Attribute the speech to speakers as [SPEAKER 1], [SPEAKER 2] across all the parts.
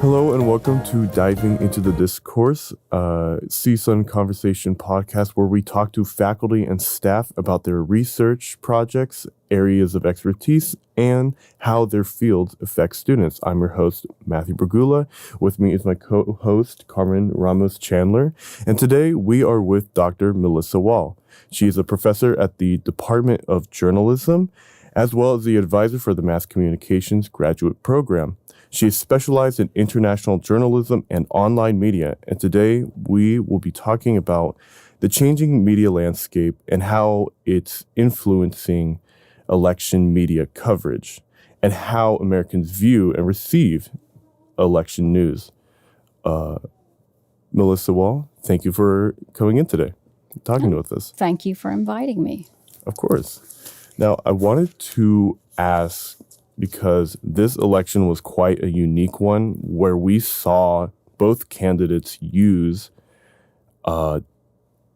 [SPEAKER 1] Hello and welcome to Diving into the Discourse, CSUN Conversation podcast where we talk to faculty and staff about their research projects, areas of expertise, and how their fields affect students. I'm your host, Matthew Bragulla. With me is my co-host, Carmen Ramos Chandler. And today we are with Dr. Melissa Wall. She is a professor at the Department of Journalism, as well as the advisor for the Mass Communications graduate program. She is specialized in international journalism and online media, and today we will be talking about the changing media landscape and how it's influencing election media coverage and how Americans view and receive election news. Melissa Wall, thank you for coming in today, talking with us.
[SPEAKER 2] Thank you for inviting me.
[SPEAKER 1] Of course. Now, I wanted to ask, because this election was quite a unique one where we saw both candidates use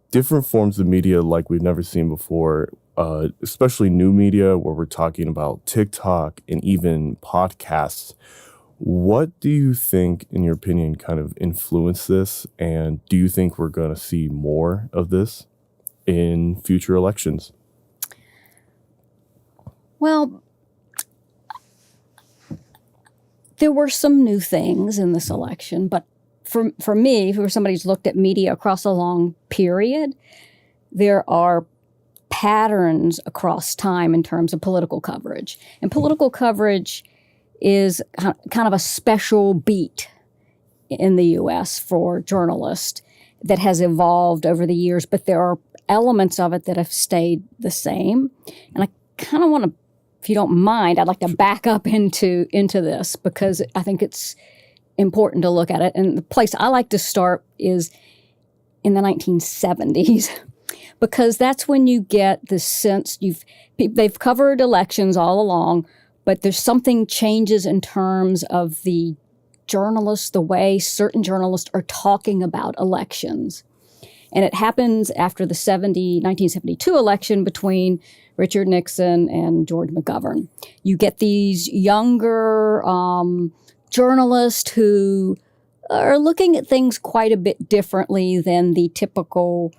[SPEAKER 1] different forms of media like we've never seen before, especially new media where we're talking about TikTok and even podcasts. What do you think, in your opinion, kind of influenced this? And do you think we're going to see more of this in future elections?
[SPEAKER 2] Well, there were some new things in this election, but for me, for somebody who's looked at media across a long period, there are patterns across time in terms of political coverage. And political coverage is kind of a special beat in the U.S. for journalists that has evolved over the years, but there are elements of it that have stayed the same. And I kind of want to, if you don't mind, I'd like to back up into this because I think it's important to look at it. And the place I like to start is in the 1970s, because that's when you get the sense they've covered elections all along, but there's something changes in terms of the journalists, the way certain journalists are talking about elections. And it happens after the 1972 election between Richard Nixon and George McGovern. You get these younger journalists who are looking at things quite a bit differently than the typical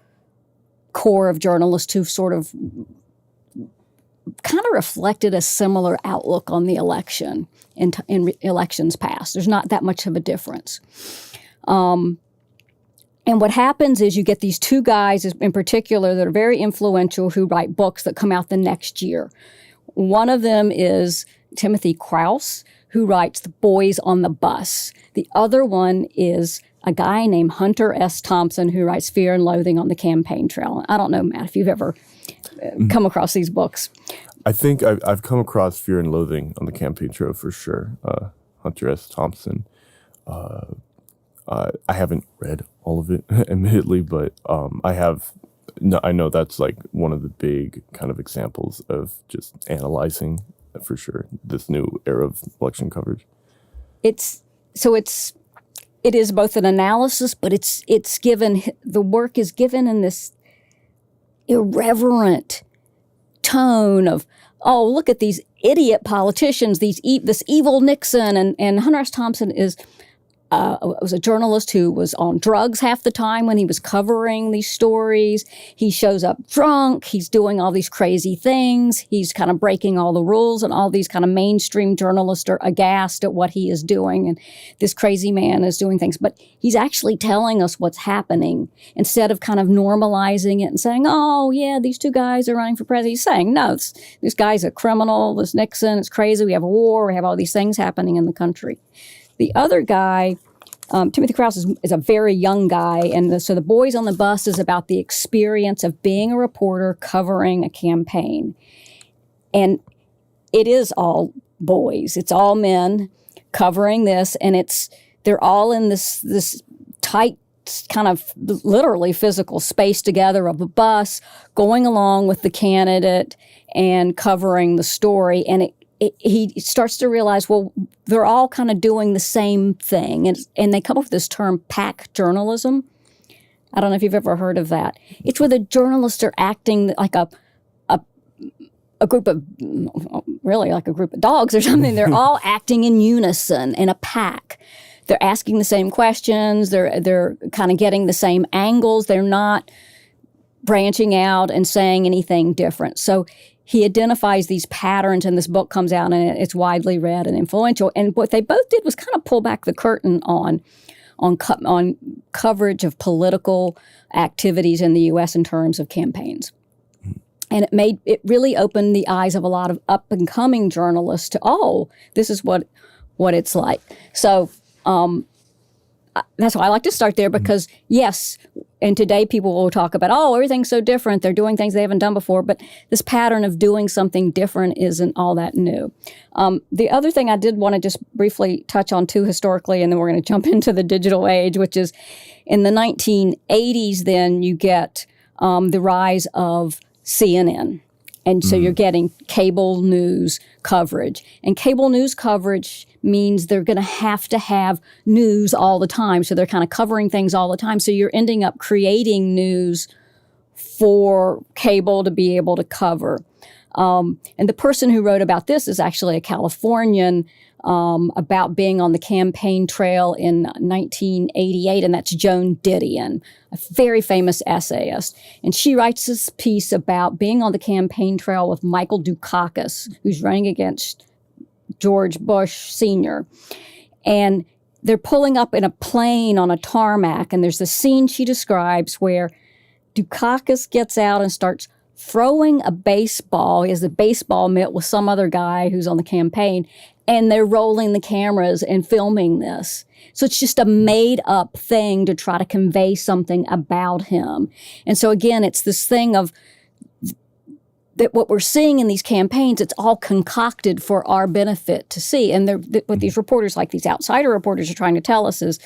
[SPEAKER 2] core of journalists who've sort of kind of reflected a similar outlook on the election in elections past. There's not that much of a difference. And what happens is you get these two guys in particular that are very influential who write books that come out the next year. One of them is Timothy Krause, who writes The Boys on the Bus. The other one is a guy named Hunter S. Thompson, who writes Fear and Loathing on the Campaign Trail. I don't know, Matt, if you've ever come across these books.
[SPEAKER 1] I think I've come across Fear and Loathing on the Campaign Trail for sure. Hunter S. Thompson. I haven't read all of it, admittedly, but I know that's like one of the big kind of examples of just analyzing, for sure, this new era of election coverage. It
[SPEAKER 2] is both an analysis, but it's given, the work is given in this irreverent tone of, oh, look at these idiot politicians, this evil Nixon, and Hunter S. Thompson was a journalist who was on drugs half the time when he was covering these stories. He shows up drunk. He's doing all these crazy things. He's kind of breaking all the rules, and all these kind of mainstream journalists are aghast at what he is doing. And this crazy man is doing things, but he's actually telling us what's happening instead of kind of normalizing it and saying, oh, yeah, these two guys are running for president. He's saying, no, this guy's a criminal. This Nixon, it's crazy. We have a war. We have all these things happening in the country. The other guy, Timothy Krause, is a very young guy. And so The Boys on the Bus is about the experience of being a reporter covering a campaign. And it is all boys. It's all men covering this. And they're all in this tight kind of literally physical space together of a bus, going along with the candidate and covering the story. And he starts to realize, well, they're all kind of doing the same thing. And they come up with this term, pack journalism. I don't know if you've ever heard of that. It's where the journalists are acting like a group of, really like a group of dogs or something. They're all acting in unison in a pack they're asking the same questions. They're kind of getting the same angles. They're not branching out and saying anything different. So he identifies these patterns, and this book comes out, and it's widely read and influential. And what they both did was kind of pull back the curtain on coverage of political activities in the U.S. in terms of campaigns. And it really opened the eyes of a lot of up and coming journalists to, oh, this is what it's like. So that's why I like to start there, because yes, and today people will talk about, oh, everything's so different. They're doing things they haven't done before. But this pattern of doing something different isn't all that new. The other thing I did want to just briefly touch on too historically, and then we're going to jump into the digital age, which is in the 1980s, then you get the rise of CNN. And so you're getting cable news coverage. And cable news coverage means they're going to have news all the time. So they're kind of covering things all the time. So you're ending up creating news for cable to be able to cover. And the person who wrote about this is actually a Californian, about being on the campaign trail in 1988, and that's Joan Didion, a very famous essayist. And she writes this piece about being on the campaign trail with Michael Dukakis, who's running against George Bush Sr. And they're pulling up in a plane on a tarmac, and there's a scene she describes where Dukakis gets out and starts throwing a baseball. He has a baseball mitt with some other guy who's on the campaign, and they're rolling the cameras and filming this. So it's just a made-up thing to try to convey something about him. And so again, it's this thing of that what we're seeing in these campaigns, it's all concocted for our benefit to see. And what these reporters, like these outsider reporters, are trying to tell us is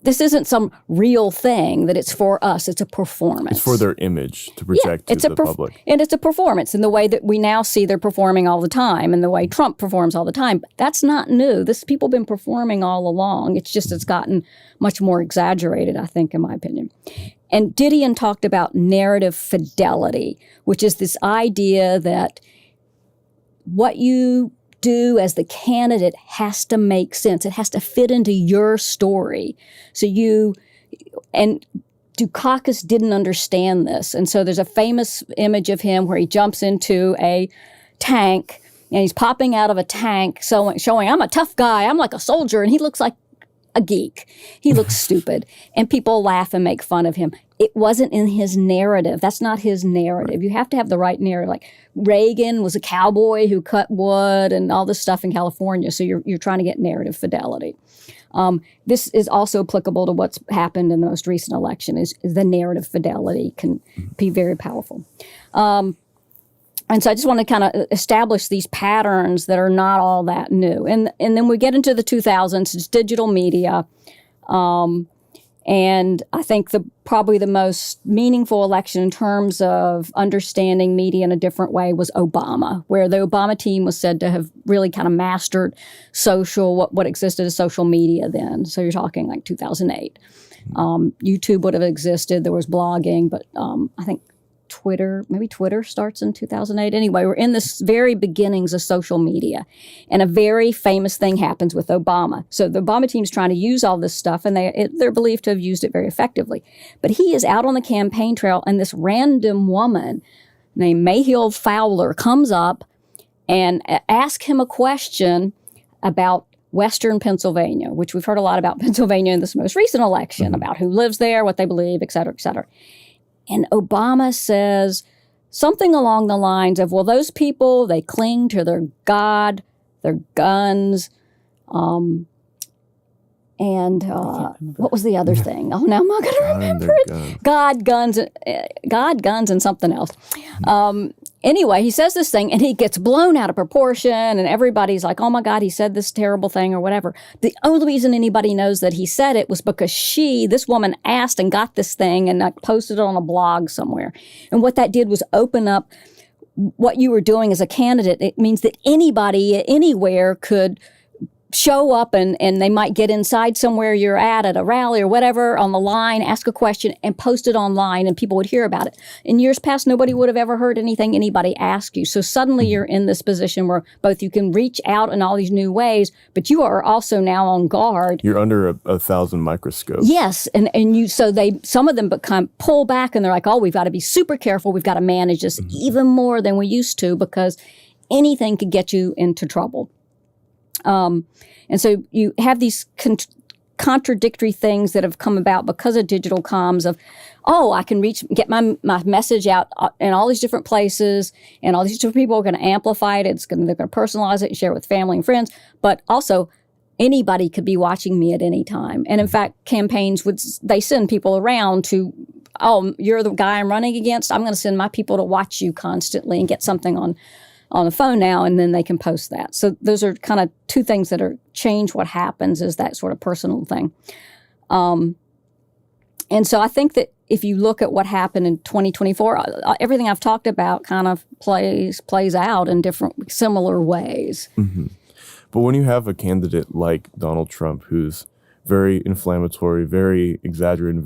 [SPEAKER 2] this isn't some real thing, that it's for us. It's a performance.
[SPEAKER 1] It's for their image to project to the public.
[SPEAKER 2] And it's a performance in the way that we now see they're performing all the time, and the way Trump performs all the time. But that's not new. People have been performing all along. It's just it's gotten much more exaggerated, I think, in my opinion. And Didion talked about narrative fidelity, which is this idea that what you do as the candidate has to make sense. It has to fit into your story. And Dukakis didn't understand this. And so there's a famous image of him where he jumps into a tank, and he's popping out of a tank, showing I'm a tough guy, I'm like a soldier, and he looks like a geek. He looks stupid. And people laugh and make fun of him. It wasn't in his narrative. That's not his narrative. You have to have the right narrative. Like Reagan was a cowboy who cut wood and all this stuff in California. So you're trying to get narrative fidelity. This is also applicable to what's happened in the most recent election. Is the narrative fidelity can be very powerful. And so I just want to kind of establish these patterns that are not all that new. And then we get into the 2000s, it's digital media. And I think probably the most meaningful election in terms of understanding media in a different way was Obama, where the Obama team was said to have really kind of mastered what existed as social media then. So you're talking like 2008. YouTube would have existed. There was blogging, but I think maybe Twitter starts in 2008. Anyway, we're in this very beginnings of social media. And a very famous thing happens with Obama. So the Obama team's trying to use all this stuff, and they're believed to have used it very effectively. But he is out on the campaign trail, and this random woman named Mayhill Fowler comes up and asks him a question about Western Pennsylvania, which we've heard a lot about Pennsylvania in this most recent election, about who lives there, what they believe, et cetera, et cetera. And Obama says something along the lines of, well, those people, they cling to their God, their guns, and what was the other thing? Oh, now I'm not going to remember it. God, guns, and something else. Anyway, he says this thing, and he gets blown out of proportion, and everybody's like, oh, my God, he said this terrible thing or whatever. The only reason anybody knows that he said it was because this woman asked and got this thing and posted it on a blog somewhere. And what that did was open up what you were doing as a candidate. It means that anybody anywhere could show up and they might get inside somewhere you're at a rally or whatever on the line, ask a question and post it online and people would hear about it. In years past, nobody would have ever heard anything anybody ask you. So suddenly you're in this position where both you can reach out in all these new ways, but you are also now on guard.
[SPEAKER 1] You're under a 1,000 microscopes.
[SPEAKER 2] Yes. Some of them become pull back and they're like, oh, we've got to be super careful. We've got to manage this even more than we used to because anything could get you into trouble. And so you have these contradictory things that have come about because of digital comms of, oh, I can get my message out in all these different places and all these different people are going to amplify it. They're going to personalize it and share it with family and friends. But also anybody could be watching me at any time. And in fact, campaigns they send people around to, oh, you're the guy I'm running against. I'm going to send my people to watch you constantly and get something on the phone now, and then they can post that. So those are kind of two things that change what happens is that sort of personal thing. And so I think that if you look at what happened in 2024, everything I've talked about kind of plays out in different, similar ways.
[SPEAKER 1] Mm-hmm. But when you have a candidate like Donald Trump, who's very inflammatory, very exaggerated,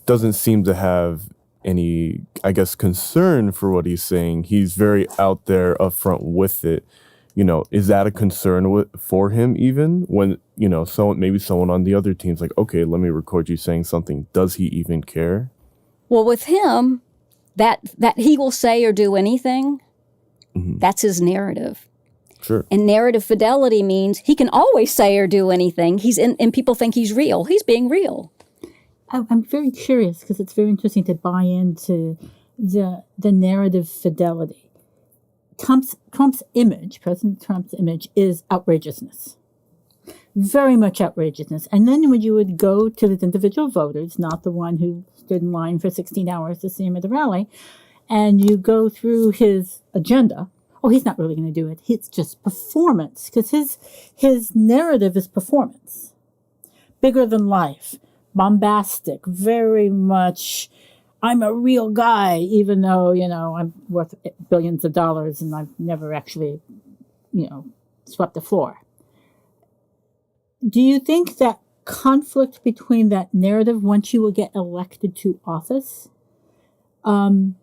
[SPEAKER 1] doesn't seem to have any, I guess, concern for what he's saying. He's very out there upfront with it. Is that a concern for him even when, maybe someone on the other team's like, okay, let me record you saying something. Does he even care?
[SPEAKER 2] Well, with him, that he will say or do anything, that's his narrative.
[SPEAKER 1] Sure.
[SPEAKER 2] And narrative fidelity means he can always say or do anything. And people think he's real. He's being real.
[SPEAKER 3] I'm very curious because it's very interesting to buy into the narrative fidelity. Trump's image, President Trump's image, is outrageousness. Very much outrageousness. And then when you would go to his individual voters, not the one who stood in line for 16 hours to see him at the rally, and you go through his agenda, oh, he's not really going to do it. It's just performance because his narrative is performance. Bigger than life. Bombastic, very much, I'm a real guy, even though, I'm worth billions of dollars and I've never actually, swept the floor. Do you think that conflict between that narrative once you will get elected to office and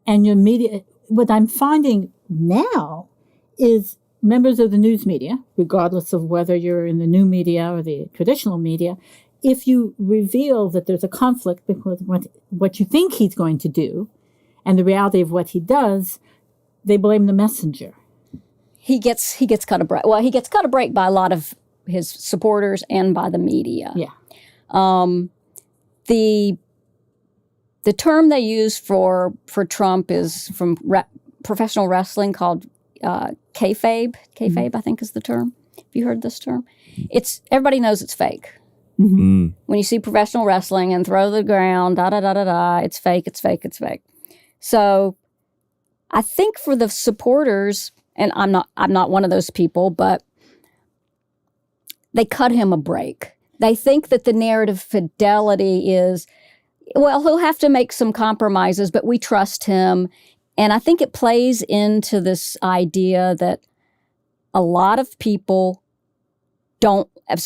[SPEAKER 3] your media, what I'm finding now is members of the news media, regardless of whether you're in the new media or the traditional media, if you reveal that there's a conflict between what you think he's going to do and the reality of what he does, they blame the messenger.
[SPEAKER 2] He gets cut a break. Well, he gets cut a break by a lot of his supporters and by the media.
[SPEAKER 3] Yeah.
[SPEAKER 2] The term they use for Trump is from professional wrestling called kayfabe. Kayfabe, I think, is the term. Have you heard this term? Everybody knows it's fake.
[SPEAKER 3] Mm-hmm.
[SPEAKER 2] When you see professional wrestling and throw the ground, it's fake, it's fake, it's fake. So I think for the supporters, and I'm not one of those people, but they cut him a break. They think that the narrative fidelity is, well, he'll have to make some compromises, but we trust him. And I think it plays into this idea that a lot of people don't have.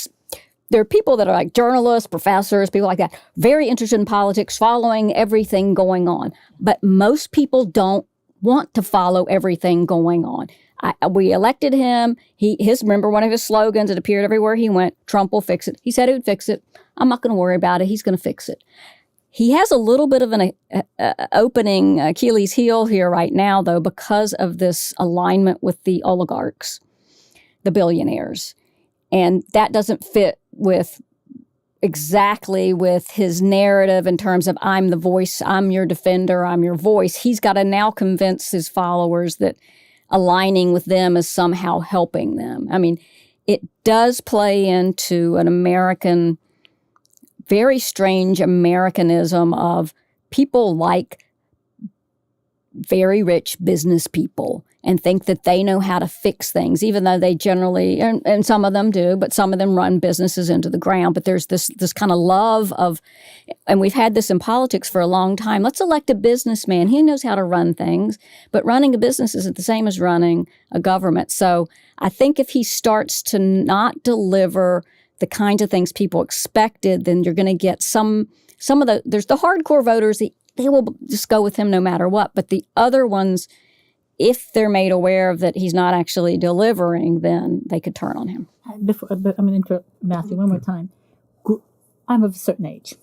[SPEAKER 2] There are people that are like journalists, professors, people like that, very interested in politics, following everything going on. But most people don't want to follow everything going on. We elected him. Remember one of his slogans, it appeared everywhere he went, Trump will fix it. He said he would fix it. I'm not going to worry about it. He's going to fix it. He has a little bit of an opening Achilles heel here right now, though, because of this alignment with the oligarchs, the billionaires. And that doesn't fit exactly with his narrative in terms of I'm the voice, I'm your defender, I'm your voice. He's got to now convince his followers that aligning with them is somehow helping them. I mean, it does play into an American, very strange Americanism of people like very rich business people. and think that they know how to fix things, even though they generally, and some of them do, but some of them run businesses into the ground. But there's this kind of love of, and we've had this in politics for a long time, let's elect a businessman. He knows how to run things, but running a business isn't the same as running a government. So I think if he starts to not deliver the kinds of things people expected, then you're going to get some of there's the hardcore voters, they will just go with him no matter what. But the other ones, if they're made aware of that he's not actually delivering, then they could turn on him.
[SPEAKER 3] But I'm going to interrupt Matthew one more time. I'm of a certain age.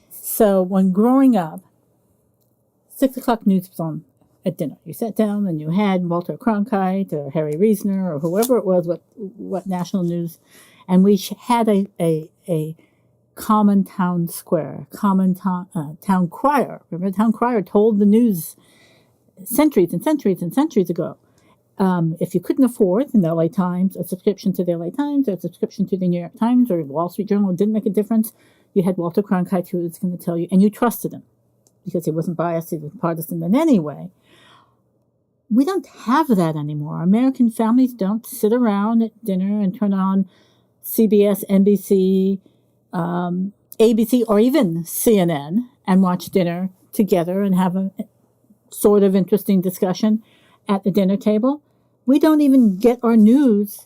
[SPEAKER 3] So when growing up, 6 o'clock news was on at dinner. You sat down and you had Walter Cronkite or Harry Reasoner or whoever it was, what national news, and we had a common town square, common town crier. Remember, the town crier told the news centuries and centuries and centuries ago. If you couldn't afford in the LA Times, a subscription to the LA Times or a subscription to the New York Times or Wall Street Journal, it didn't make a difference. You had Walter Cronkite who was going to tell you, and you trusted him because he wasn't biased, he was partisan in any way. We don't have that anymore. American families don't sit around at dinner and turn on CBS, NBC, ABC, or even CNN and watch dinner together and have a sort of interesting discussion at the dinner table. We don't even get our news.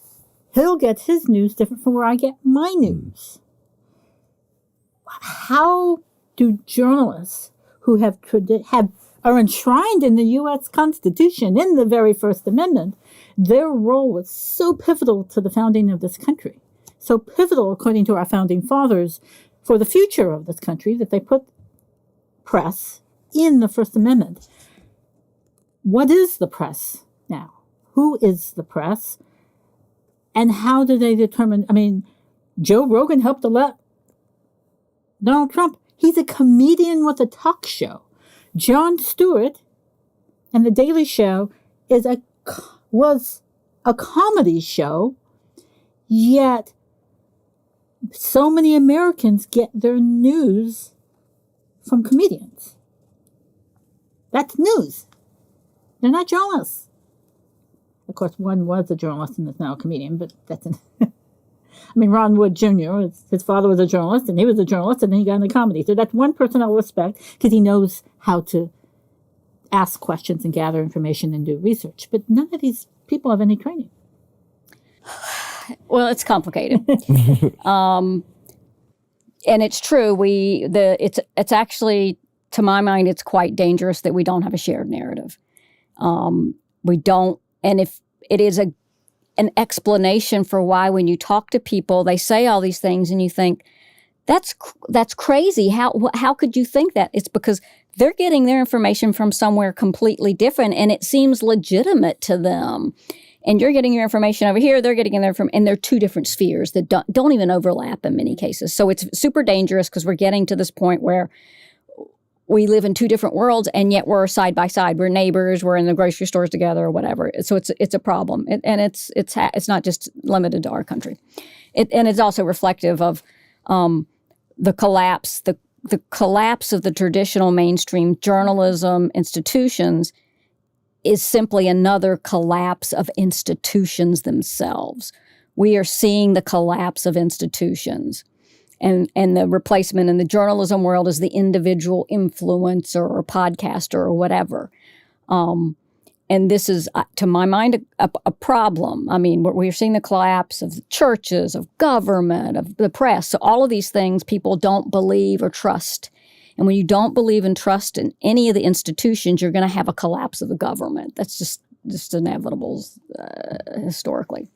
[SPEAKER 3] He'll get his news different from where I get my news. How do journalists who are enshrined in the U.S. Constitution, in the very First Amendment, their role was so pivotal to the founding of this country, so pivotal, according to our founding fathers, for the future of this country, that they put press in the First Amendment. What is the press now? Who is the press? And how do they determine? I mean, Joe Rogan helped elect Donald Trump. He's a comedian with a talk show. Jon Stewart and The Daily Show was a comedy show, yet so many Americans get their news from comedians. That's news. They're not journalists. Of course, one was a journalist and is now a comedian, but that's I mean, Ron Wood Jr., his father was a journalist, and he was a journalist, and then he got into comedy. So that's one person I'll respect because he knows how to ask questions and gather information and do research. But none of these people have any training.
[SPEAKER 2] Well, it's complicated. And it's true. It's actually, to my mind, it's quite dangerous that we don't have a shared narrative. We don't, and if it is an explanation for why when you talk to people, they say all these things and you think, that's crazy. How could you think that? It's because they're getting their information from somewhere completely different and it seems legitimate to them. And you're getting your information over here, they're getting it from, and they're two different spheres that don't even overlap in many cases. So it's super dangerous because we're getting to this point where we live in two different worlds and yet we're side by side. We're neighbors, we're in the grocery stores together or whatever. So it's a problem. And it's not just limited to our country. And it's also reflective of the collapse of the traditional mainstream journalism institutions is simply another collapse of institutions themselves. We are seeing the collapse of institutions. And the replacement in the journalism world is the individual influencer or podcaster or whatever. And this is, to my mind, a problem. I mean, we're seeing the collapse of the churches, of government, of the press. So all of these things people don't believe or trust. And when you don't believe and trust in any of the institutions, you're going to have a collapse of the government. That's just inevitable historically.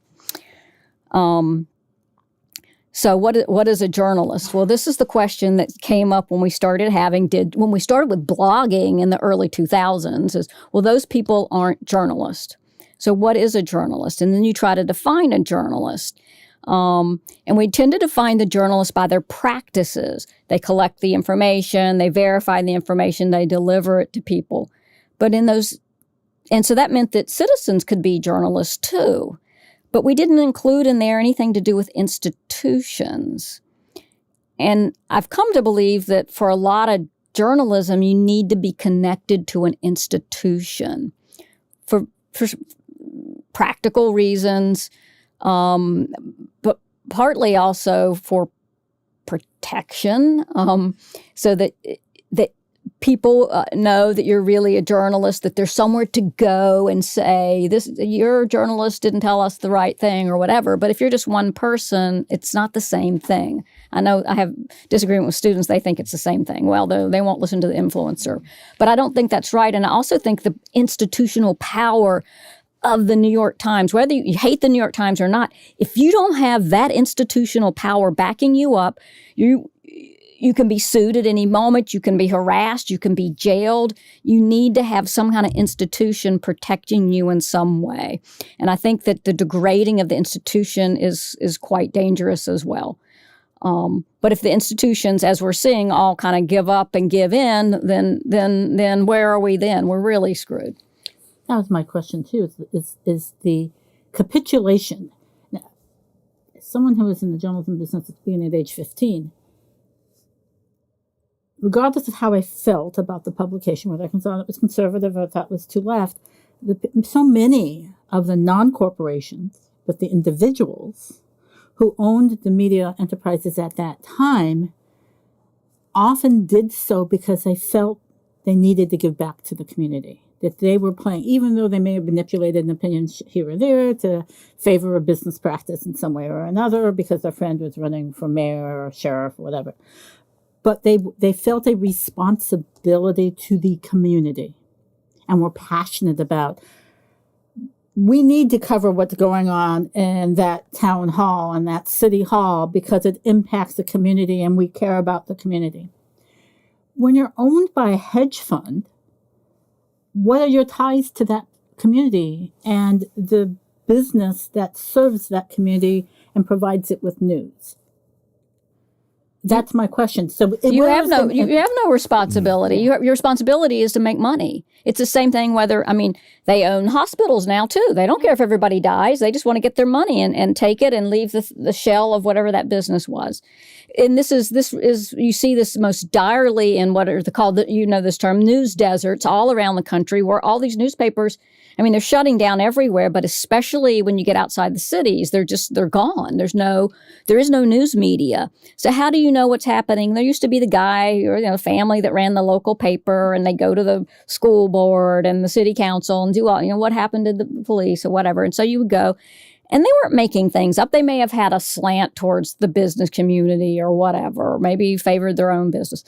[SPEAKER 2] So what is a journalist? Well, this is the question that came up when we started with blogging in the early 2000s is, well, those people aren't journalists. So what is a journalist? And then you try to define a journalist. And we tend to define the journalist by their practices. They collect the information, they verify the information, they deliver it to people. And so that meant that citizens could be journalists too. But we didn't include in there anything to do with institutions. And I've come to believe that for a lot for journalism, you need to be connected to an institution. for practical reasons, but partly also for protection, so that people know that you're really a journalist, that there's somewhere to go and say, "This, your journalist didn't tell us the right thing," or whatever. But if you're just one person, it's not the same thing. I know I have disagreement with students. They think it's the same thing. Well, they won't listen to the influencer. But I don't think that's right. And I also think the institutional power of the New York Times, whether you hate the New York Times or not, if you don't have that institutional power backing you up, you can be sued at any moment. You can be harassed. You can be jailed. You need to have some kind of institution protecting you in some way. And I think that the degrading of the institution is quite dangerous as well. But if the institutions, as we're seeing, all kind of give up and give in, then where are we then? We're really screwed.
[SPEAKER 3] That was my question too, is the capitulation. Now, as someone who was in the journalism business at the beginning at age 15, regardless of how I felt about the publication, whether I thought it was conservative or thought it was too left, so many of the non-corporations, but the individuals who owned the media enterprises at that time often did so because they felt they needed to give back to the community, that they were playing, even though they may have manipulated an opinion here or there to favor a business practice in some way or another because their friend was running for mayor or sheriff or whatever. But they felt a responsibility to the community and were passionate about, we need to cover what's going on in that town hall and that city hall because it impacts the community and we care about the community. When you're owned by a hedge fund, what are your ties to that community and the business that serves that community and provides it with news? That's my question. So
[SPEAKER 2] you have no responsibility. Your responsibility is to make money. It's the same thing whether, they own hospitals now too. They don't care if everybody dies. They just want to get their money and take it and leave the shell of whatever that business was. And this is you see this most direly in what are called, this term, news deserts all around the country, where all these newspapers, they're shutting down everywhere, but especially when you get outside the cities, they're gone. There is no news media. So how do you know what's happening? There used to be the guy or family that ran the local paper, and they go to the school board and the city council and do all, what happened to the police or whatever. And so you would go, and they weren't making things up. They may have had a slant towards the business community or whatever, or maybe favored their own business.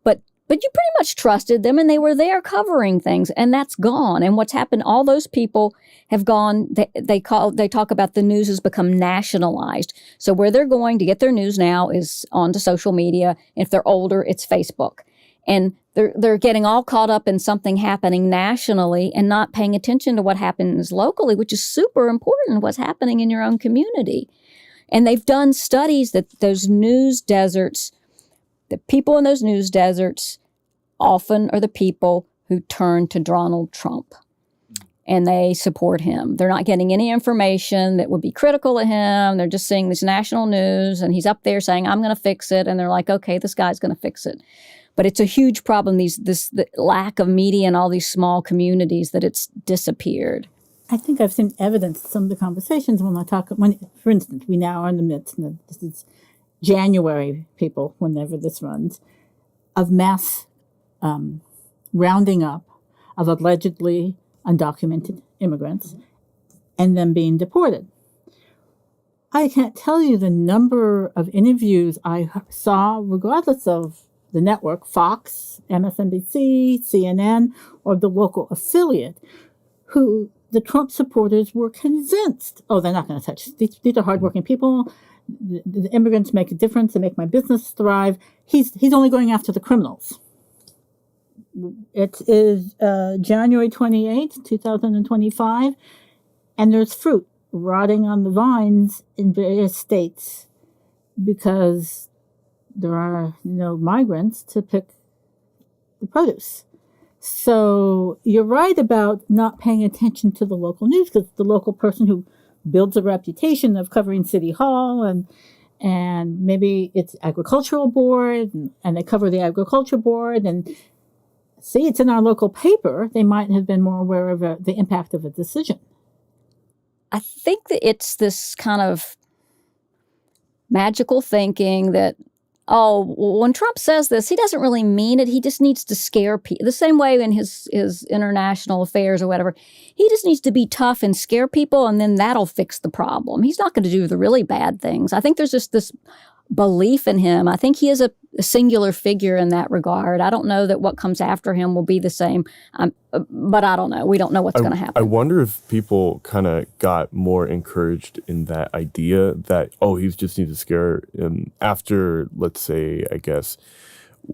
[SPEAKER 2] But you pretty much trusted them, and they were there covering things, and that's gone. And what's happened, all those people have gone, they talk about the news has become nationalized. So where they're going to get their news now is onto social media. If they're older, it's Facebook. And they're getting all caught up in something happening nationally and not paying attention to what happens locally, which is super important, what's happening in your own community. And they've done studies that those news deserts, the people in those news deserts often are the people who turn to Donald Trump and they support him. They're not getting any information that would be critical of him. They're just seeing this national news and he's up there saying, I'm going to fix it. And they're like, okay, this guy's going to fix it. But it's a huge problem, the lack of media in all these small communities, that it's disappeared.
[SPEAKER 3] I think I've seen evidence in some of the conversations for instance, we now are in the midst, and this is January, people, whenever this runs, of mass rounding up of allegedly undocumented immigrants and them being deported. I can't tell you the number of interviews I saw, regardless of the network, Fox, MSNBC, CNN, or the local affiliate, who the Trump supporters were convinced, they're not going to touch. These are hardworking people. The immigrants make a difference. They make my business thrive. He's only going after the criminals. It is January 28th, 2025, and there's fruit rotting on the vines in various states because there are no migrants to pick the produce. So you're right about not paying attention to the local news, because the local person who builds a reputation of covering City Hall and maybe it's agricultural board and they cover the agriculture board, and see, it's in our local paper, they might have been more aware of the impact of a decision.
[SPEAKER 2] I think that it's this kind of magical thinking that, oh, when Trump says this, he doesn't really mean it. He just needs to scare people. The same way in his international affairs or whatever. He just needs to be tough and scare people, and then that'll fix the problem. He's not going to do the really bad things. I think there's just this belief in him. I think he is a singular figure in that regard. I don't know that what comes after him will be the same, but I don't know. We don't know what's going to happen.
[SPEAKER 1] I wonder if people kind of got more encouraged in that idea that, oh, he just needs to scare him after, let's say, I guess,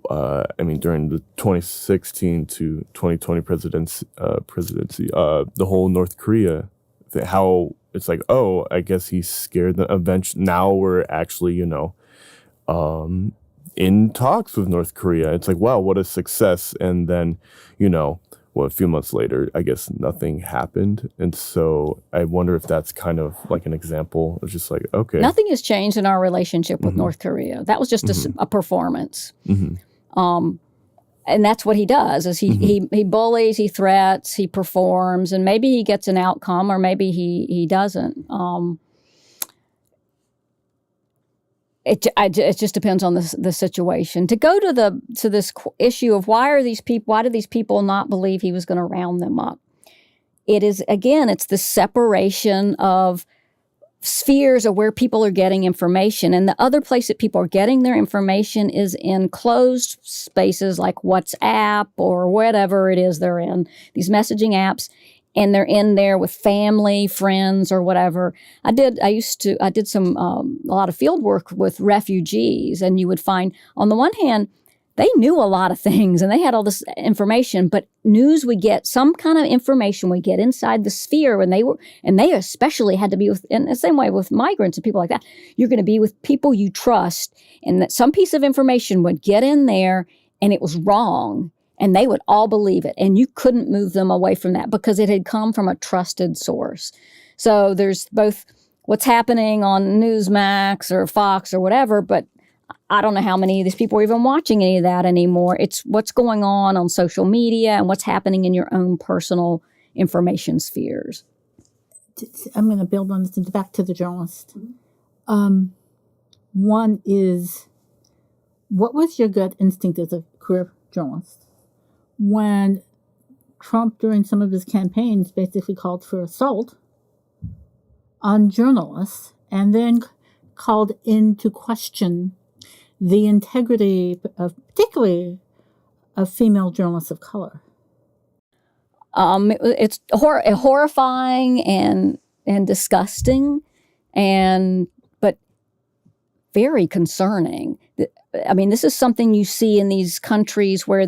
[SPEAKER 1] during the 2016 to 2020 presidency, the whole North Korea, how it's like, oh, I guess he's scared that eventually, now we're actually, in talks with North Korea. It's like, wow, what a success. And then, a few months later, I guess nothing happened. And so I wonder if that's kind of like an example of just like, okay.
[SPEAKER 2] Nothing has changed in our relationship with North Korea. That was just a performance. And that's what he does, is he bullies, he threats, he performs, and maybe he gets an outcome or maybe he doesn't. It just depends on the situation. To go to this issue of why do these people not believe he was going to round them up? It's the separation of spheres of where people are getting information. And the other place that people are getting their information is in closed spaces like WhatsApp or whatever it is they're in, these messaging apps. And they're in there with family, friends, or whatever. I did some a lot of field work with refugees, and you would find, on the one hand, they knew a lot of things and they had all this information, but news would get, some kind of information would get inside the sphere and they especially had to be with, in the same way with migrants and people like that, you're going to be with people you trust, and that some piece of information would get in there and it was wrong. And they would all believe it. And you couldn't move them away from that because it had come from a trusted source. So there's both what's happening on Newsmax or Fox or whatever, but I don't know how many of these people are even watching any of that anymore. It's what's going on social media and what's happening in your own personal information spheres.
[SPEAKER 3] I'm going to build on this back to the journalist. One is, what was your gut instinct as a career journalist when Trump, during some of his campaigns, basically called for assault on journalists and then called into question the integrity of, particularly, of female journalists of color?
[SPEAKER 2] It's horrifying and disgusting, but very concerning. I mean, this is something you see in these countries where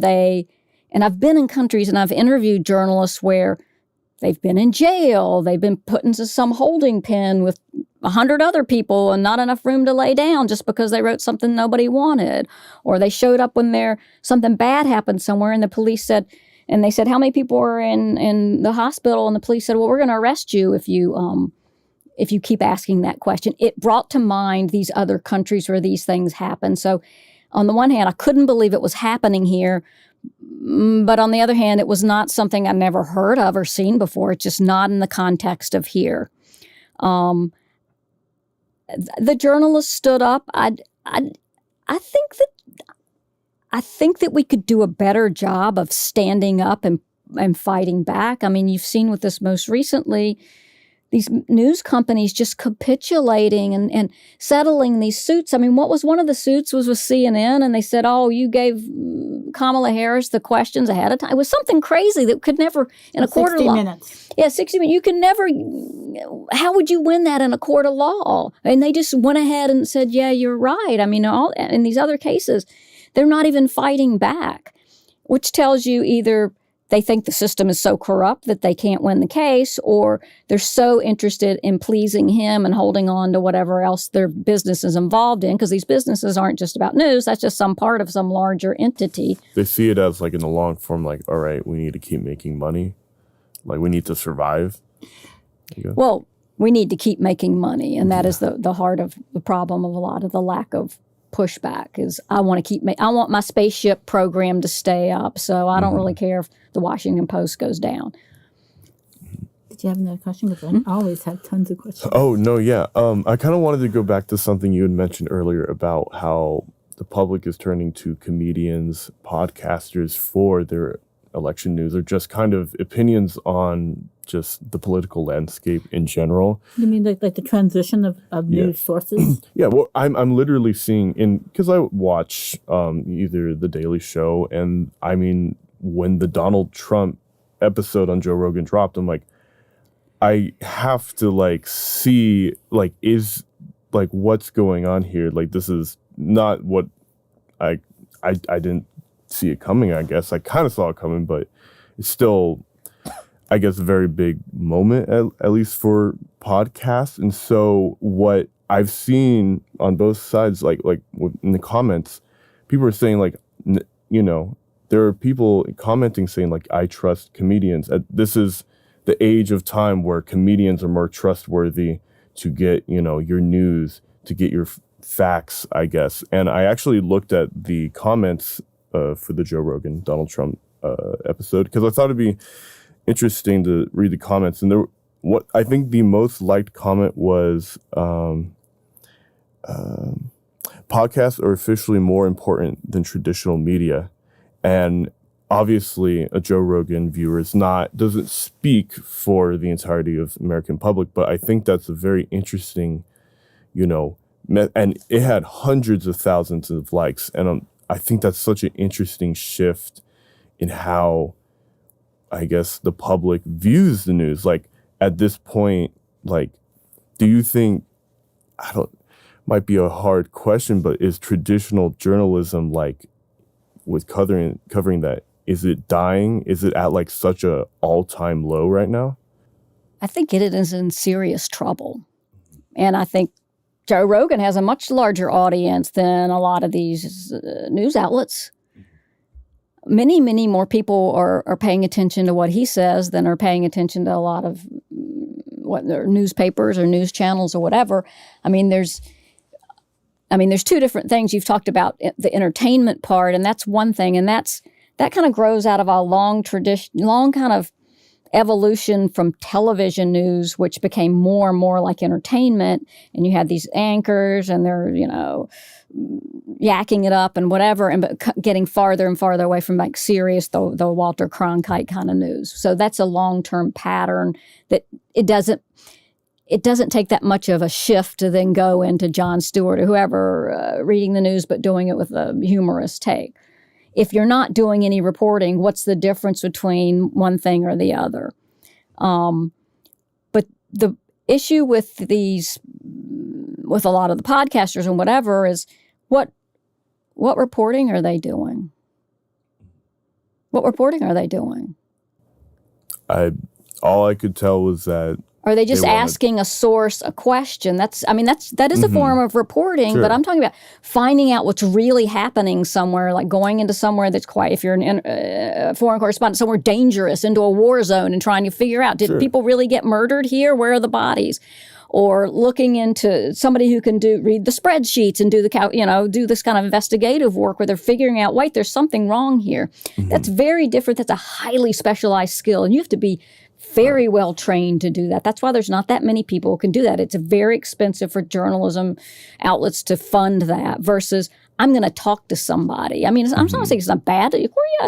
[SPEAKER 2] and I've been in countries and I've interviewed journalists where they've been in jail, they've been put into some holding pen with 100 other people and not enough room to lay down just because they wrote something nobody wanted. Or they showed up when something bad happened somewhere and the police said, how many people are in the hospital? And the police said, well, we're going to arrest you if you keep asking that question. It brought to mind these other countries where these things happen. So on the one hand, I couldn't believe it was happening here. But on the other hand, it was not something I'd never heard of or seen before. It's just not in the context of here. The journalist stood up. I think that we could do a better job of standing up and fighting back. I mean, you've seen with this most recently, these news companies just capitulating and settling these suits. I mean, what was one of the suits was with CNN, and they said, oh, you gave Kamala Harris the questions ahead of time. It was something crazy that could never, in a court of law.
[SPEAKER 3] 60 minutes.
[SPEAKER 2] Yeah, 60 minutes. You can never, how would you win that in a court of law? And they just went ahead and said, yeah, you're right. I mean, in these other cases, they're not even fighting back, which tells you either they think the system is so corrupt that they can't win the case, or they're so interested in pleasing him and holding on to whatever else their business is involved in, because these businesses aren't just about news. That's just some part of some larger entity.
[SPEAKER 1] They see it as like in the long form, like, all right, we need to keep making money. Like, we need to survive.
[SPEAKER 2] Well, we need to keep making money, and that is the heart of the problem of a lot of the lack of pushback is I want my spaceship program to stay up, so I don't really care if the Washington Post goes down.
[SPEAKER 3] Did you have another question? Because I always have tons of questions.
[SPEAKER 1] Oh, no, yeah. I kind of wanted to go back to something you had mentioned earlier about how the public is turning to comedians, podcasters for their election news, or just kind of opinions on just the political landscape in general.
[SPEAKER 3] You mean like the transition of news sources?
[SPEAKER 1] Yeah, well, I'm literally seeing because I watch either The Daily Show, and I mean, when the Donald Trump episode on Joe Rogan dropped, I'm like, I have to see is what's going on here. This is not what I didn't see it coming. I guess I kind of saw it coming, but it's still, I guess, a very big moment at least for podcasts. And so what I've seen on both sides, in the comments, people are saying there are people commenting saying I trust comedians. This is the age of time where comedians are more trustworthy to get, your news, to get your facts, I guess. And I actually looked at the comments for the Joe Rogan, Donald Trump episode, because I thought it'd be interesting to read the comments. And what I think the most liked comment was, podcasts are officially more important than traditional media. And obviously, a Joe Rogan viewer doesn't speak for the entirety of American public, but I think that's a very interesting, and it had hundreds of thousands of likes. And I think that's such an interesting shift in how, I guess, the public views the news. At this point, do you think, might be a hard question, but is traditional journalism, with covering that, is it dying? Is it at such a all-time low right now?
[SPEAKER 2] I think it is in serious trouble. And I think Joe Rogan has a much larger audience than a lot of these news outlets. Many, many more people are paying attention to what he says than are paying attention to a lot of newspapers or news channels or whatever. There's two different things. You've talked about the entertainment part, and that's one thing, and that kind of grows out of a long kind of evolution from television news, which became more and more like entertainment. And you had these anchors, and they're, yakking it up and whatever, and getting farther and farther away from serious, the Walter Cronkite kind of news. So that's a long-term pattern that it doesn't take that much of a shift to then go into Jon Stewart or whoever reading the news, but doing it with a humorous take. If you're not doing any reporting, what's the difference between one thing or the other? But the issue with a lot of the podcasters and whatever is what reporting are they doing? What reporting are they doing?
[SPEAKER 1] All I could tell was that.
[SPEAKER 2] Are they just asking a source a question? That is a form of reporting,
[SPEAKER 1] Sure.
[SPEAKER 2] But I'm talking about finding out what's really happening somewhere, going into somewhere that's quiet. If you're a foreign correspondent, somewhere dangerous, into a war zone and trying to figure out, did people really get murdered here? Where are the bodies? Or looking into somebody who can read the spreadsheets and do this kind of investigative work where they're figuring out, wait, there's something wrong here. Mm-hmm. That's very different. That's a highly specialized skill, and you have to be very well trained to do that. That's why there's not that many people who can do that. It's very expensive for journalism outlets to fund that versus I'm going to talk to somebody. I'm not saying it's not bad.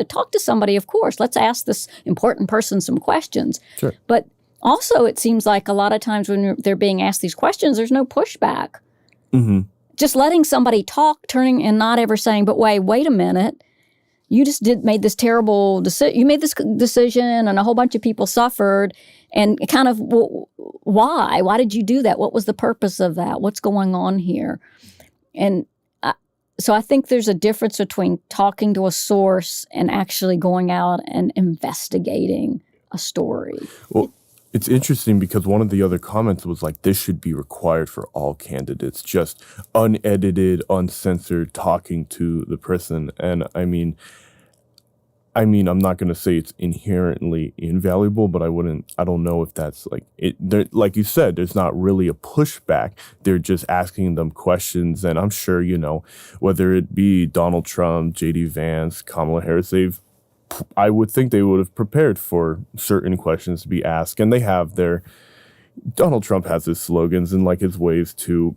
[SPEAKER 2] Talk to somebody, of course. Let's ask this important person some questions.
[SPEAKER 1] Sure.
[SPEAKER 2] But also, it seems like a lot of times when they're being asked these questions, there's no pushback.
[SPEAKER 1] Mm-hmm.
[SPEAKER 2] Just letting somebody talk, turning and not ever saying, but wait a minute. You just made this terrible decision. You made this decision, and a whole bunch of people suffered. And kind of, why? Why did you do that? What was the purpose of that? What's going on here? And so I think there's a difference between talking to a source and actually going out and investigating a story.
[SPEAKER 1] Well, it's interesting because one of the other comments was this should be required for all candidates, just unedited, uncensored, talking to the person. And I mean, I'm not going to say it's inherently invaluable, but I don't know if that's like it. Like you said, there's not really a pushback. They're just asking them questions. And I'm sure, whether it be Donald Trump, J.D. Vance, Kamala Harris, I would think they would have prepared for certain questions to be asked. And they have Donald Trump has his slogans and like his ways to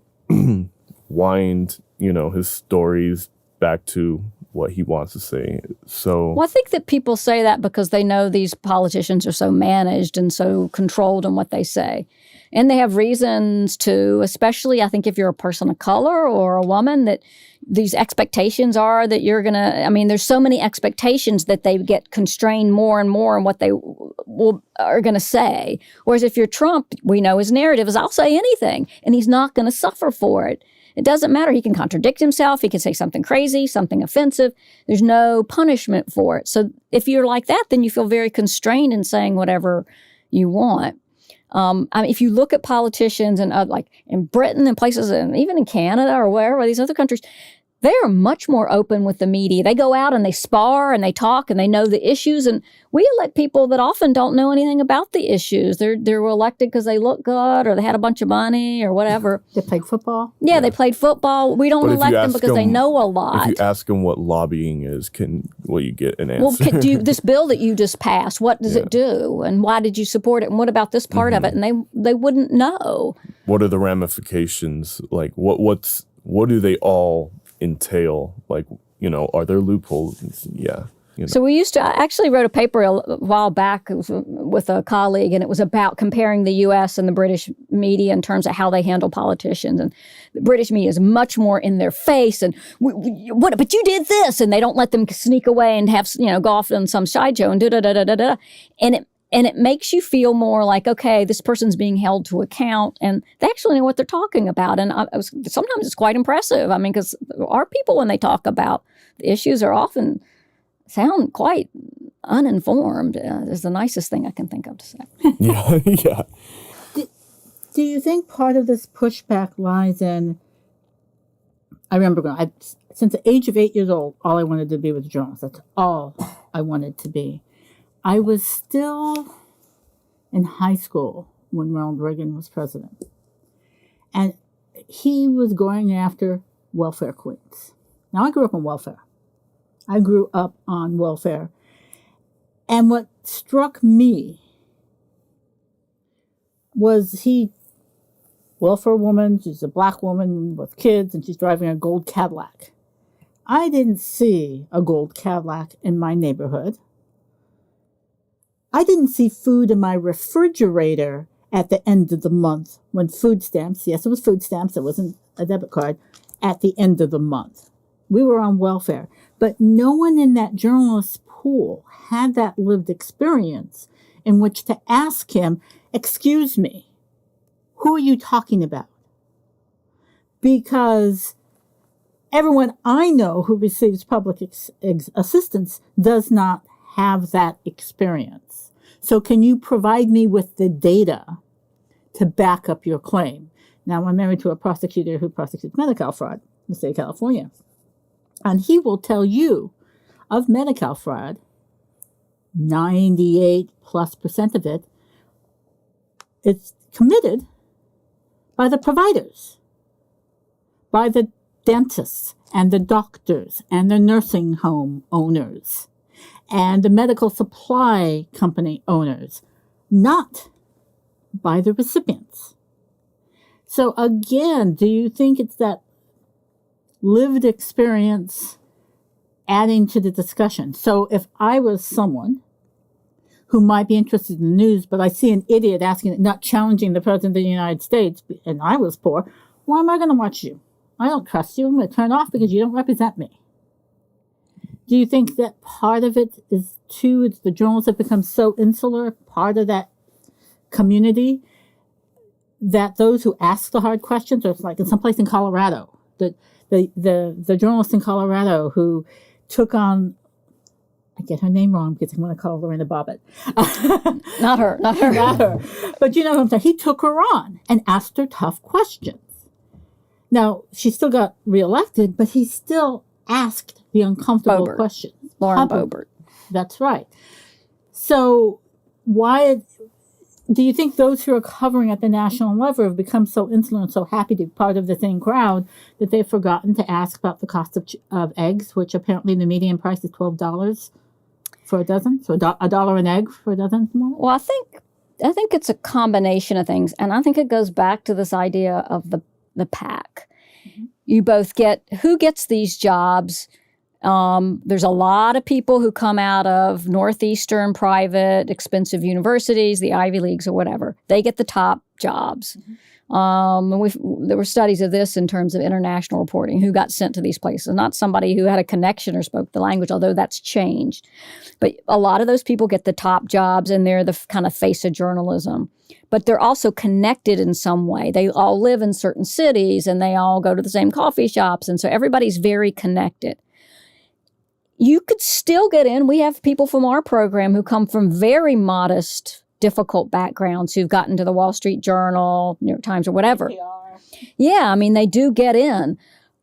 [SPEAKER 1] wind, his stories back to what he wants to say. So,
[SPEAKER 2] well, I think that people say that because they know these politicians are so managed and so controlled in what they say. And they have reasons to, especially I think if you're a person of color or a woman, that these expectations are that you're going to, there's so many expectations that they get constrained more and more in what they are going to say. Whereas if you're Trump, we know his narrative is I'll say anything and he's not going to suffer for it. It doesn't matter. He can contradict himself. He can say something crazy, something offensive. There's no punishment for it. So if you're like that, then you feel very constrained in saying whatever you want. If you look at politicians and like in Britain and places, and even in Canada or wherever, these other countries, they are much more open with the media. They go out and they spar and they talk and they know the issues. And we elect people that often don't know anything about the issues. They're elected because they look good or they had a bunch of money or whatever.
[SPEAKER 3] They played football?
[SPEAKER 2] Yeah, they played football. We don't elect them because they know a lot.
[SPEAKER 1] If you ask them what lobbying is, will you get an answer?
[SPEAKER 2] Well, this bill that you just passed, what does it do? And why did you support it? And what about this part of it? And they wouldn't know.
[SPEAKER 1] What are the ramifications? Like, what do they all entail? Like, are there loopholes? Yeah.
[SPEAKER 2] So I actually wrote a paper a while back with a colleague, and it was about comparing the U.S. and the British media in terms of how they handle politicians. And the British media is much more in their face, and but you did this, and they don't let them sneak away and have go off on some sideshow and da-da-da-da-da-da. And it makes you feel more like, okay, this person's being held to account, and they actually know what they're talking about. And sometimes it's quite impressive. Because our people, when they talk about the issues, are often sound quite uninformed. Is the nicest thing I can think of to say.
[SPEAKER 1] Yeah.
[SPEAKER 3] Do you think part of this pushback lies in? I remember since the age of 8 years old, all I wanted to be was a journalist. That's all I wanted to be. I was still in high school when Ronald Reagan was president. And he was going after welfare queens. Now, I grew up on welfare. And what struck me was welfare woman, she's a black woman with kids, and she's driving a gold Cadillac. I didn't see a gold Cadillac in my neighborhood. I didn't see food in my refrigerator at the end of the month when food stamps, yes, it was food stamps, it wasn't a debit card, at the end of the month. We were on welfare. But no one in that journalist pool had that lived experience in which to ask him, excuse me, who are you talking about? Because everyone I know who receives public assistance does not have that experience. So can you provide me with the data to back up your claim? Now, I'm married to a prosecutor who prosecutes Medi-Cal fraud in the state of California. And he will tell you of Medi-Cal fraud, 98+% of it, it's committed by the providers, by the dentists and the doctors and the nursing home owners and the medical supply company owners, not by the recipients. So again, do you think it's that lived experience adding to the discussion? So if I was someone who might be interested in the news, but I see an idiot asking, not challenging the President of the United States, and I was poor, why am I going to watch you? I don't trust you. I'm going to turn off because you don't represent me. Do you think that part of it is, too, it's the journalists have become so insular, part of that community, that those who ask the hard questions, or it's like in some place in Colorado, the journalist in Colorado who took on, I get her name wrong because I'm going to call Lorena Bobbitt.
[SPEAKER 2] Not her.
[SPEAKER 3] Not her. But you know what I'm saying? He took her on and asked her tough questions. Now, she still got reelected, but he still asked the uncomfortable questions.
[SPEAKER 2] Lauren Boebert.
[SPEAKER 3] That's right. So why do you think those who are covering at the national level have become so insular and so happy to be part of the same crowd that they've forgotten to ask about the cost of eggs, which apparently the median price is $12 for a dozen? So a dollar an egg for a dozen?
[SPEAKER 2] Well, I think it's a combination of things. And I think it goes back to this idea of the pack. Mm-hmm. You both get, who gets these jobs? There's a lot of people who come out of Northeastern private expensive universities, the Ivy Leagues or whatever. They get the top jobs. Mm-hmm. And there were studies of this in terms of international reporting, who got sent to these places, not somebody who had a connection or spoke the language, although that's changed. But a lot of those people get the top jobs, and they're the kind of face of journalism. But they're also connected in some way. They all live in certain cities, and they all go to the same coffee shops, and so everybody's very connected. You could still get in. We have people from our program who come from very modest, difficult backgrounds who've gotten to the Wall Street Journal, New York Times, or whatever. Yeah, I mean, they do get in.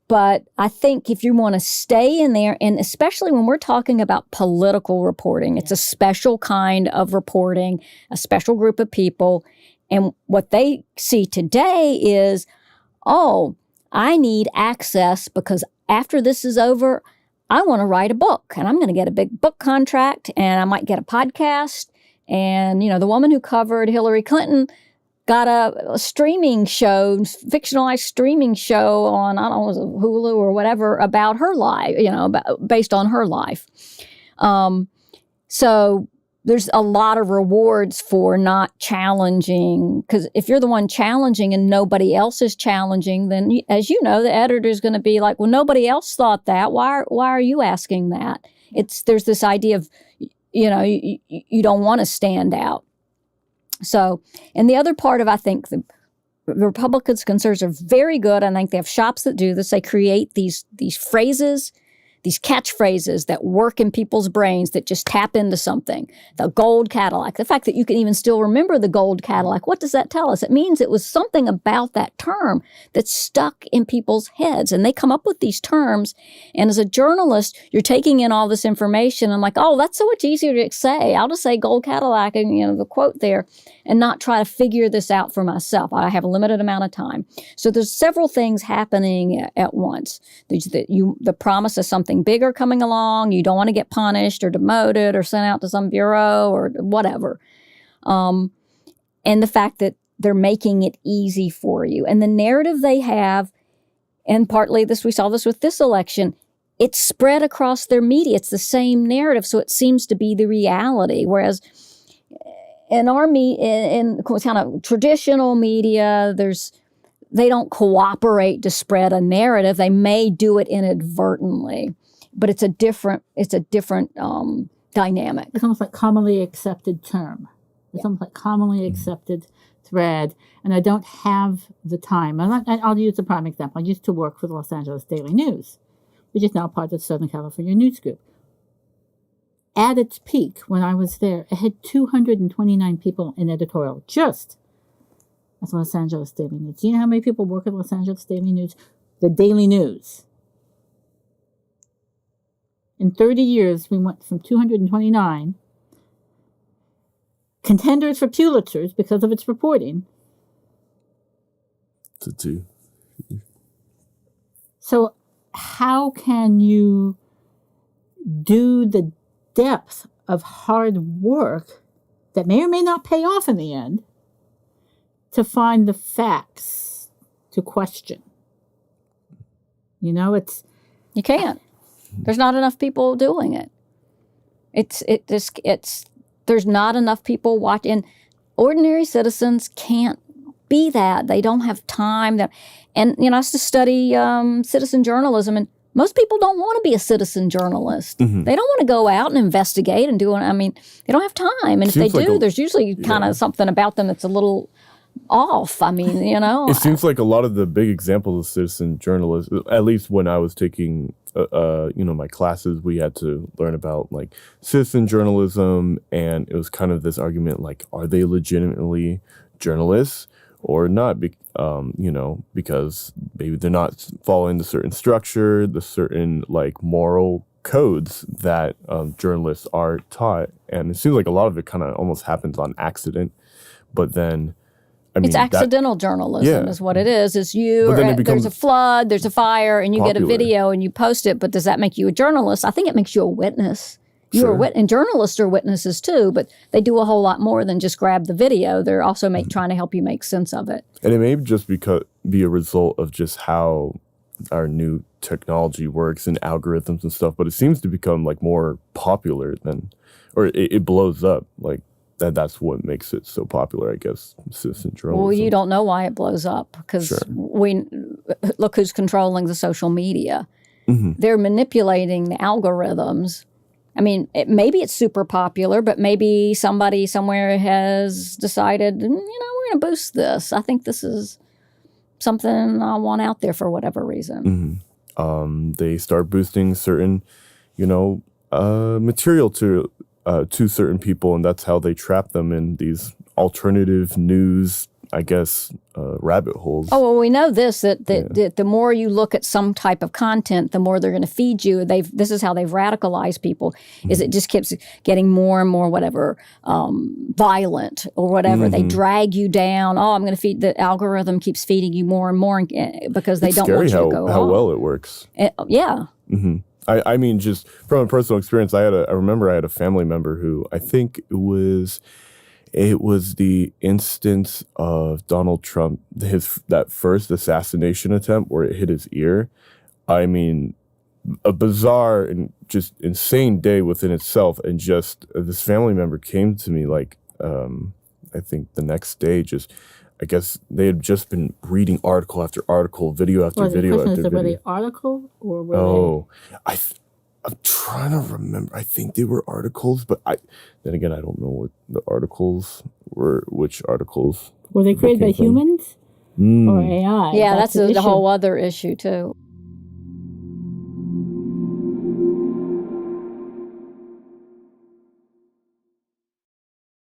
[SPEAKER 2] But I think if you want to stay in there, and especially when we're talking about political reporting, it's a special kind of reporting, a special group of people. And what they see today is, oh, I need access because after this is over, I want to write a book, and I'm going to get a big book contract, and I might get a podcast. And, the woman who covered Hillary Clinton got a streaming show, fictionalized streaming show on, I don't know, Hulu or whatever, about her life, based on her life. So there's a lot of rewards for not challenging, because if you're the one challenging and nobody else is challenging, then, as you know, the editor's going to be like, well, nobody else thought that. Why are you asking that? There's this idea of, you don't want to stand out. So, and the other part of, I think, the Republicans' concerns are very good. I think they have shops that do this. They create these phrases, these catchphrases that work in people's brains that just tap into something. The gold Cadillac, the fact that you can even still remember the gold Cadillac, what does that tell us? It means it was something about that term that stuck in people's heads. And they come up with these terms. And as a journalist, you're taking in all this information and like, oh, that's so much easier to say. I'll just say gold Cadillac and, the quote there, and not try to figure this out for myself. I have a limited amount of time. So there's several things happening at once. The promise of something bigger coming along. You don't want to get punished or demoted or sent out to some bureau or whatever. And the fact that they're making it easy for you. And the narrative they have, and partly we saw this with this election, it's spread across their media. It's the same narrative. So it seems to be the reality. Whereas in in kind of traditional media, they don't cooperate to spread a narrative. They may do it inadvertently, but it's a different dynamic.
[SPEAKER 3] It's almost like commonly accepted term. It's almost like commonly accepted thread. And I don't have the time. I'll use a prime example. I used to work for the Los Angeles Daily News, which is now part of the Southern California News Group. At its peak, when I was there, it had 229 people in editorial, just as Los Angeles Daily News. Do you know how many people work at Los Angeles Daily News? The Daily News. In 30 years, we went from 229 contenders for Pulitzers because of its reporting
[SPEAKER 1] to 2.
[SPEAKER 3] So how can you do the depth of hard work that may or may not pay off in the end to find the facts to question?
[SPEAKER 2] You can't. There's not enough people doing it. There's not enough people watching. Ordinary citizens can't be that. They don't have time. I used to study citizen journalism, and most people don't want to be a citizen journalist. Mm-hmm. They don't want to go out and investigate and do it. I mean, they don't have time. And if they do, there's usually kind of something about them that's a little off. I mean,
[SPEAKER 1] It seems like a lot of the big examples of citizen journalism, at least when I was taking, my classes, we had to learn about like citizen journalism. And it was kind of this argument, like, are they legitimately journalists or not? Because maybe they're not following the certain structure, the certain like moral codes that journalists are taught, and it seems like a lot of it kind of almost happens on accident. But then, I mean,
[SPEAKER 2] It's accidental journalism is what it is. It's you, or there's a flood, there's a fire, and you get a video and you post it, but does that make you a journalist? I think it makes you a witness. You're a witness, and journalists are witnesses too, but they do a whole lot more than just grab the video. They're also trying to help you make sense of it.
[SPEAKER 1] And it may just be a result of just how our new technology works and algorithms and stuff, but it seems to become like more popular than, or it blows up. Like that's what makes it so popular, I guess, citizen journalism.
[SPEAKER 2] Well, you don't know why it blows up because we look who's controlling the social media. Mm-hmm. They're manipulating the algorithms. I mean, maybe it's super popular, but maybe somebody somewhere has decided, we're going to boost this. I think this is something I want out there for whatever reason.
[SPEAKER 1] Mm-hmm. They start boosting certain, material to certain people, and that's how they trap them in these alternative news, I guess, rabbit holes.
[SPEAKER 2] Oh, well, we know this, that the more you look at some type of content, the more they're going to feed you. This is how they've radicalized people, is it just keeps getting more and more violent or whatever. They drag you down. Oh, I'm going to feed, the algorithm keeps feeding you more and more because they don't want you to go
[SPEAKER 1] how well it works.
[SPEAKER 2] Yeah.
[SPEAKER 1] Mm-hmm. I mean, just from a personal experience, I remember I had a family member who I think it was the instance of Donald Trump, that first assassination attempt where it hit his ear. I mean, a bizarre and just insane day within itself. And just this family member came to me like, I think the next day, I guess they had just been reading article after article, video after video after video.
[SPEAKER 3] Were they article or were they?
[SPEAKER 1] I'm trying to remember. I think they were articles, but then again, I don't know what the articles were. Which articles
[SPEAKER 3] were they created by humans or AI?
[SPEAKER 2] Yeah, that's a whole other issue too.